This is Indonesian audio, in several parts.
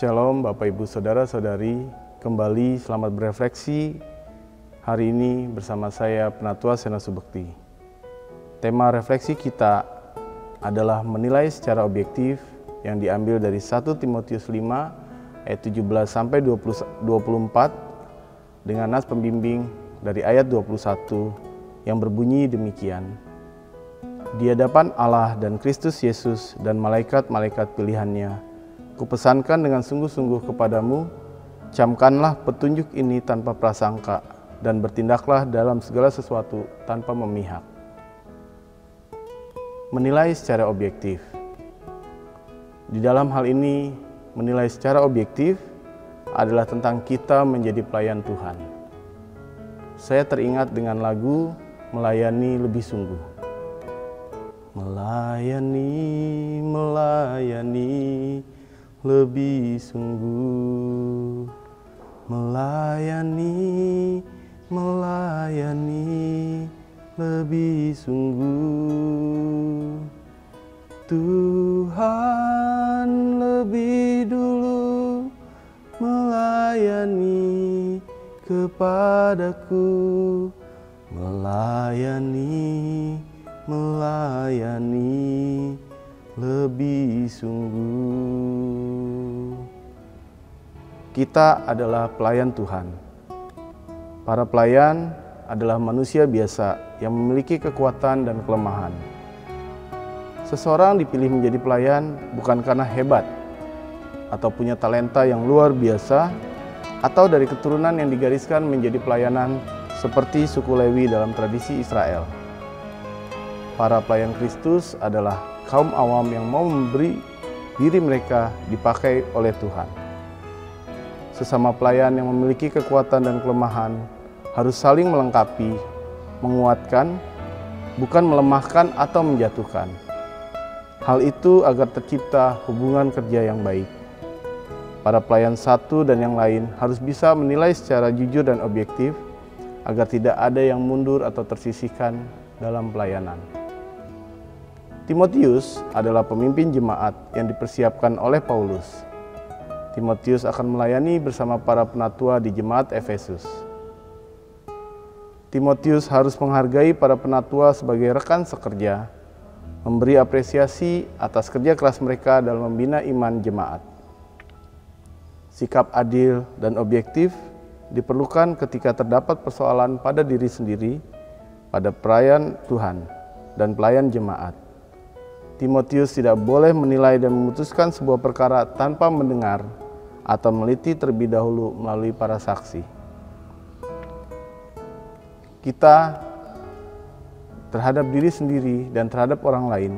Shalom Bapak Ibu Saudara-saudari, kembali selamat berefleksi hari ini bersama saya Penatua Sena Subekti. Tema refleksi kita adalah menilai secara objektif yang diambil dari 1 Timotius 5 ayat 17 sampai 24 dengan nas pembimbing dari ayat 21 yang berbunyi demikian. Di hadapan Allah dan Kristus Yesus dan malaikat-malaikat pilihannya, kupesankan dengan sungguh-sungguh kepadamu, camkanlah petunjuk ini tanpa prasangka dan bertindaklah dalam segala sesuatu tanpa memihak. Menilai secara objektif. Di dalam hal ini, menilai secara objektif adalah tentang kita menjadi pelayan Tuhan. Saya teringat dengan lagu Melayani Lebih Sungguh. Melayani, melayani lebih sungguh, melayani, melayani lebih sungguh. Tuhan lebih dulu melayani kepadaku, melayani, melayani lebih sungguh. Kita adalah pelayan Tuhan. Para pelayan adalah manusia biasa yang memiliki kekuatan dan kelemahan. Seseorang dipilih menjadi pelayan bukan karena hebat atau punya talenta yang luar biasa atau dari keturunan yang digariskan menjadi pelayanan seperti suku Lewi dalam tradisi Israel. Para pelayan Kristus adalah kaum awam yang mau memberi diri mereka dipakai oleh Tuhan. Sesama pelayan yang memiliki kekuatan dan kelemahan harus saling melengkapi, menguatkan, bukan melemahkan atau menjatuhkan. Hal itu agar tercipta hubungan kerja yang baik. Para pelayan satu dan yang lain harus bisa menilai secara jujur dan objektif agar tidak ada yang mundur atau tersisihkan dalam pelayanan. Timotius adalah pemimpin jemaat yang dipersiapkan oleh Paulus. Timotius akan melayani bersama para penatua di jemaat Efesus. Timotius harus menghargai para penatua sebagai rekan sekerja, memberi apresiasi atas kerja keras mereka dalam membina iman jemaat. Sikap adil dan objektif diperlukan ketika terdapat persoalan pada diri sendiri, pada pelayan Tuhan dan pelayan jemaat. Timotius tidak boleh menilai dan memutuskan sebuah perkara tanpa mendengar atau meliti terlebih dahulu melalui para saksi. Kita terhadap diri sendiri dan terhadap orang lain,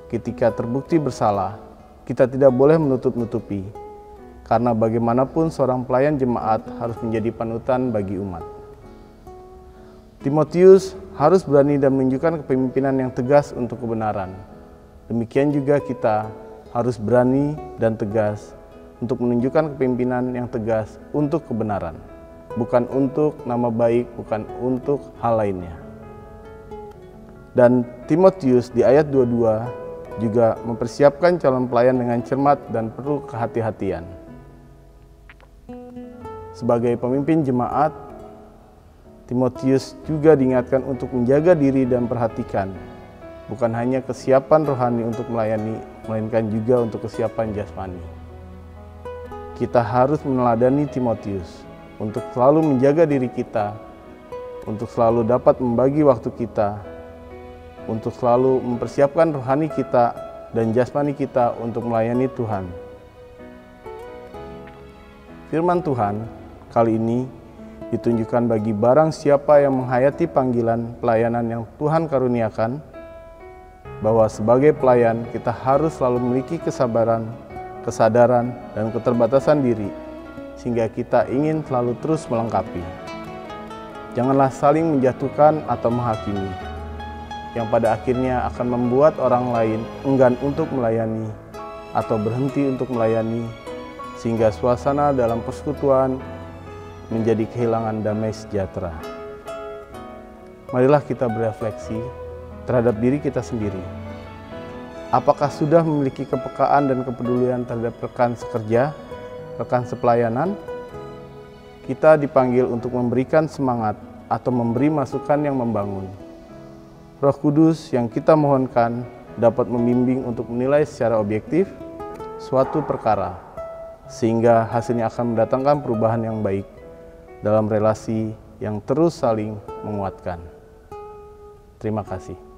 ketika terbukti bersalah, kita tidak boleh menutup-nutupi, karena bagaimanapun seorang pelayan jemaat harus menjadi panutan bagi umat. Timotius harus berani dan menunjukkan kepemimpinan yang tegas untuk kebenaran. Demikian juga kita harus berani dan tegas untuk menunjukkan kepemimpinan yang tegas untuk kebenaran, bukan untuk nama baik, bukan untuk hal lainnya. Dan Timotius di ayat 22 juga mempersiapkan calon pelayan dengan cermat dan perlu kehati-hatian. Sebagai pemimpin jemaat, Timotius juga diingatkan untuk menjaga diri dan perhatikan, bukan hanya kesiapan rohani untuk melayani, melainkan juga untuk kesiapan jasmani. Kita harus meneladani Timotius untuk selalu menjaga diri kita, untuk selalu dapat membagi waktu kita, untuk selalu mempersiapkan rohani kita dan jasmani kita untuk melayani Tuhan. Firman Tuhan kali ini ditunjukkan bagi barang siapa yang menghayati panggilan pelayanan yang Tuhan karuniakan, bahwa sebagai pelayan kita harus selalu memiliki kesabaran, kesadaran, dan keterbatasan diri, sehingga kita ingin selalu terus melengkapi. Janganlah saling menjatuhkan atau menghakimi, yang pada akhirnya akan membuat orang lain enggan untuk melayani atau berhenti untuk melayani, sehingga suasana dalam persekutuan menjadi kehilangan damai sejahtera. Marilah kita berefleksi terhadap diri kita sendiri. Apakah sudah memiliki kepekaan dan kepedulian terhadap rekan sekerja, rekan sepelayanan? Kita dipanggil untuk memberikan semangat atau memberi masukan yang membangun. Roh Kudus yang kita mohonkan dapat membimbing untuk menilai secara objektif suatu perkara, sehingga hasilnya akan mendatangkan perubahan yang baik dalam relasi yang terus saling menguatkan. Terima kasih.